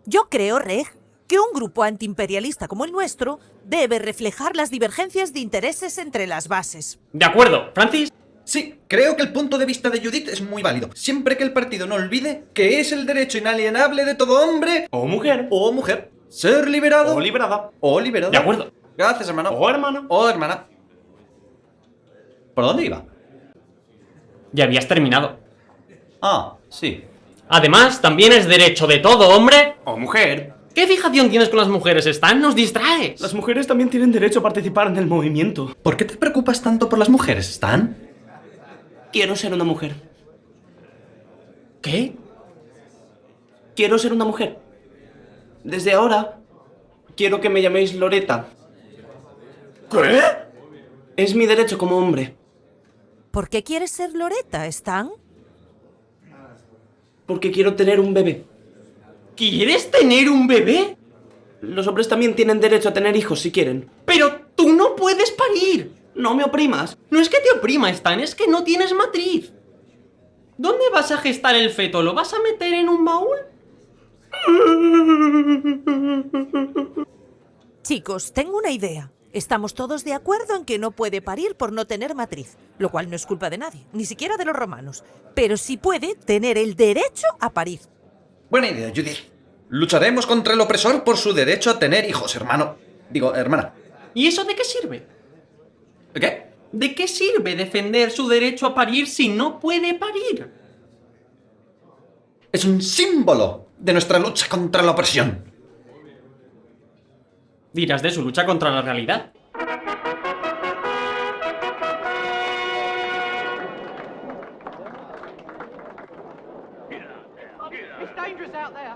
Yo creo, Reg, que un grupo antiimperialista como el nuestro debe reflejar las divergencias de intereses entre las bases. De acuerdo, Francis. Sí, creo que el punto de vista de Judith es muy válido. Siempre que el partido no olvide que es el derecho inalienable de todo hombre O mujer. o mujer ser liberado O liberada. o liberada. De acuerdo. Gracias, hermano. O hermana. O hermana. ¿Por dónde iba? Ya habías terminado. Ah, sí. Además, también es derecho de todo hombre o mujer. ¿Qué fijación tienes con las mujeres, Stan? Nos distraes. Las mujeres también tienen derecho a participar en el movimiento. ¿Por qué te preocupas tanto por las mujeres, Stan? Quiero ser una mujer. ¿Qué? Quiero ser una mujer. Desde ahora, quiero que me llaméis Loretta. ¿Qué? Es mi derecho como hombre. ¿Por qué quieres ser Loretta, Stan? Porque quiero tener un bebé. ¿Quieres tener un bebé? Los hombres también tienen derecho a tener hijos si quieren. Pero tú no puedes parir. No me oprimas. No es que te oprima, Stan, es que no tienes matriz. ¿Dónde vas a gestar el feto? ¿Lo vas a meter en un baúl? Chicos, tengo una idea. Estamos todos de acuerdo en que no puede parir por no tener matriz, lo cual no es culpa de nadie, ni siquiera de los romanos. Pero sí puede tener el derecho a parir. Buena idea, Judith. Lucharemos contra el opresor por su derecho a tener hijos, hermano. Digo, hermana. ¿Y eso de qué sirve? ¿Qué? ¿De qué sirve defender su derecho a parir si no puede parir? Es un símbolo de nuestra lucha contra la opresión. Dirás de su lucha contra la realidad. It's dangerous out there.